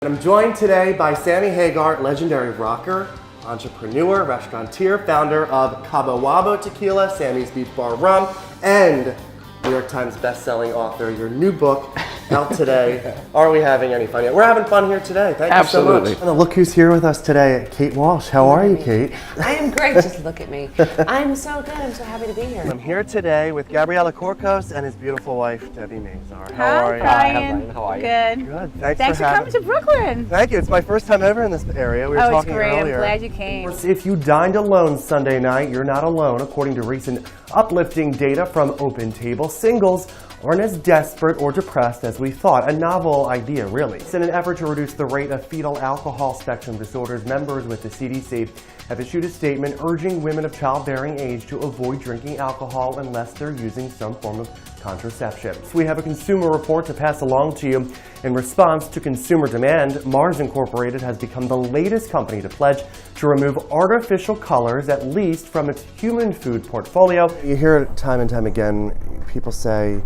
I'm joined today by Sammy Hagar, legendary rocker, entrepreneur, restaurateur, founder of Cabo Wabo Tequila, Sammy's Beach Bar Rum, and New York Times best-selling author. Your new book out today. Are we having any fun yet? We're having fun here today. Thank you so much. And look who's here with us today, Kate Walsh. How are you, Kate? I am great. Just look at me. I'm so good. I'm so happy to be here. I'm here today with Gabriella Corcos and his beautiful wife, Debbie Mazar. How Hi, are you? Brian. How are you? Good. Good. Thanks for coming to Brooklyn. Thank you. It's my first time ever in this area. We were It's talking great. earlier. I'm glad you came. If you dined alone Sunday night, you're not alone. According to recent uplifting data from Open Table, singles aren't as desperate or depressed as we thought. A novel idea, really. It's in an effort to reduce the rate of fetal alcohol spectrum disorders. Members with the CDC have issued a statement urging women of childbearing age to avoid drinking alcohol unless they're using some form of contraception. So we have a consumer report to pass along to you. In response to consumer demand, Mars Incorporated has become the latest company to pledge to remove artificial colors, at least from its human food portfolio. You hear it time and time again, people say,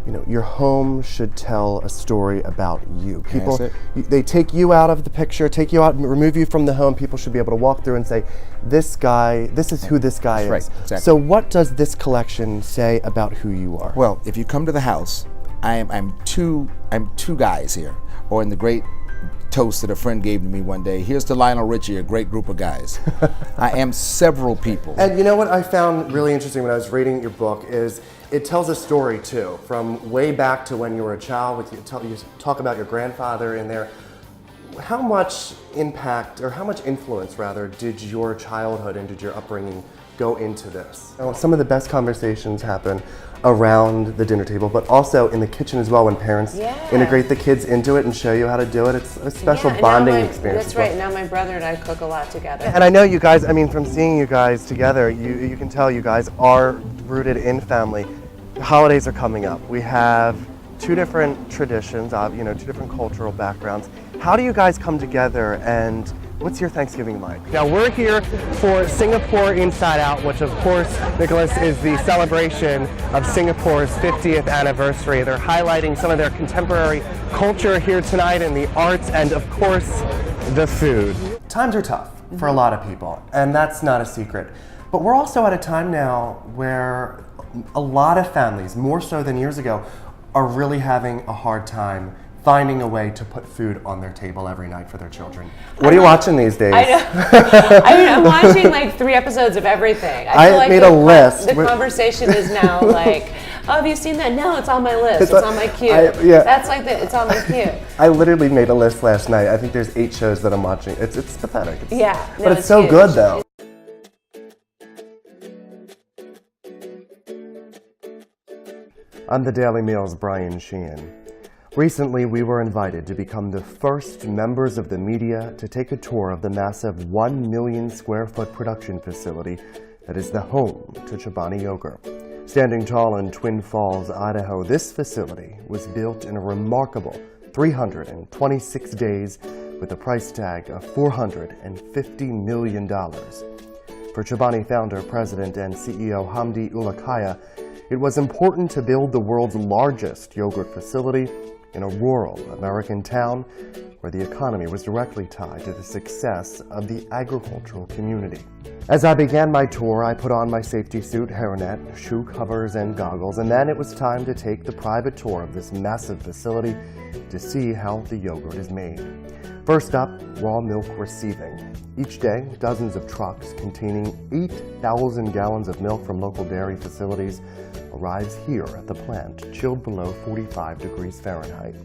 you know, your home should tell a story about you. People, they take you out of the picture, take you out, remove you from the home. People should be able to walk through and say, this guy, this is who this guy is. Right, exactly. So what does this collection say about who you are? Well, if you come to the house, I'm two guys here. Or in the great toast that a friend gave to me one day, here's to Lionel Richie, a great group of guys. I am several people. And you know what I found really interesting when I was reading your book is it tells a story too, from way back to when you were a child. You talk about your grandfather in there. How much impact, or how much influence rather, did your childhood and did your upbringing go into this? Some of the best conversations happen around the dinner table, but also in the kitchen as well when parents integrate the kids into it and show you how to do it. It's a special bonding experience. That's right. Now my brother and I cook a lot together. And I know you guys, I mean, from seeing you guys together, you can tell you guys are rooted in family. The holidays are coming up. We have two different traditions, two different cultural backgrounds. How do you guys come together, and what's your Thanksgiving like? Now we're here for Singapore Inside Out, which of course, Nicholas, is the celebration of Singapore's 50th anniversary. They're highlighting some of their contemporary culture here tonight and the arts and of course, the food. Times are tough for a lot of people, and that's not a secret. But we're also at a time now where a lot of families, more so than years ago, are really having a hard time finding a way to put food on their table every night for their children. What are you watching these days? I know. I'm watching like 3 episodes of everything. I feel like made a list. The conversation is now like, oh, have you seen that? No, it's on my list. It's on my queue. That's like it's on my queue. I literally made a list last night. I think there's 8 shows that I'm watching. It's pathetic. No, but it's so huge. good though. I'm the Daily Mail's Brian Sheehan. Recently, we were invited to become the first members of the media to take a tour of the massive 1 million square foot production facility that is the home to Chobani Yogurt. Standing tall in Twin Falls, Idaho, this facility was built in a remarkable 326 days with a price tag of $450 million. For Chobani founder, president, and CEO Hamdi Ulukaya, it was important to build the world's largest yogurt facility in a rural American town where the economy was directly tied to the success of the agricultural community. As I began my tour, I put on my safety suit, hairnet, shoe covers, and goggles, and then it was time to take the private tour of this massive facility to see how the yogurt is made. First up, raw milk receiving. Each day, dozens of trucks containing 8,000 gallons of milk from local dairy facilities arrives here at the plant, chilled below 45 degrees Fahrenheit.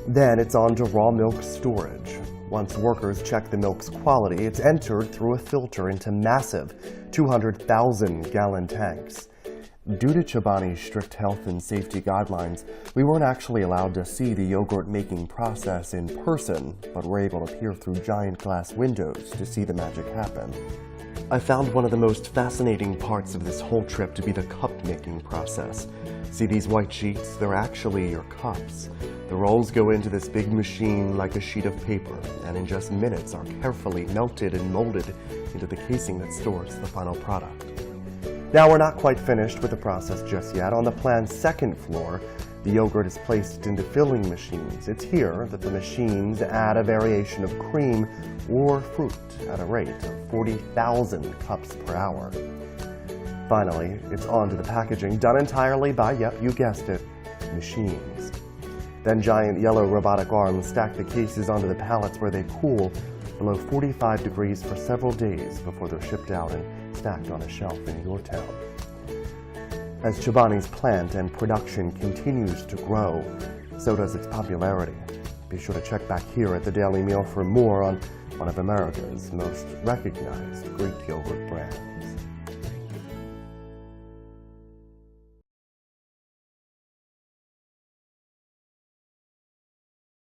Then it's on to raw milk storage. Once workers check the milk's quality, it's entered through a filter into massive 200,000-gallon tanks. Due to Chobani's strict health and safety guidelines, we weren't actually allowed to see the yogurt-making process in person, but were able to peer through giant glass windows to see the magic happen. I found one of the most fascinating parts of this whole trip to be the cup-making process. See these white sheets? They're actually your cups. The rolls go into this big machine like a sheet of paper, and in just minutes are carefully melted and molded into the casing that stores the final product. Now, we're not quite finished with the process just yet. On the plant's second floor, The yogurt is placed into filling machines. It's here that the machines add a variation of cream or fruit at a rate of 40,000 cups per hour. Finally, it's on to the packaging, done entirely by, yep, you guessed it, machines. Then giant yellow robotic arms stack the cases onto the pallets where they cool below 45 degrees for several days before they're shipped out and stacked on a shelf in your town. As Chobani's plant and production continues to grow, so does its popularity. Be sure to check back here at the Daily Meal for more on one of America's most recognized Greek yogurt brands.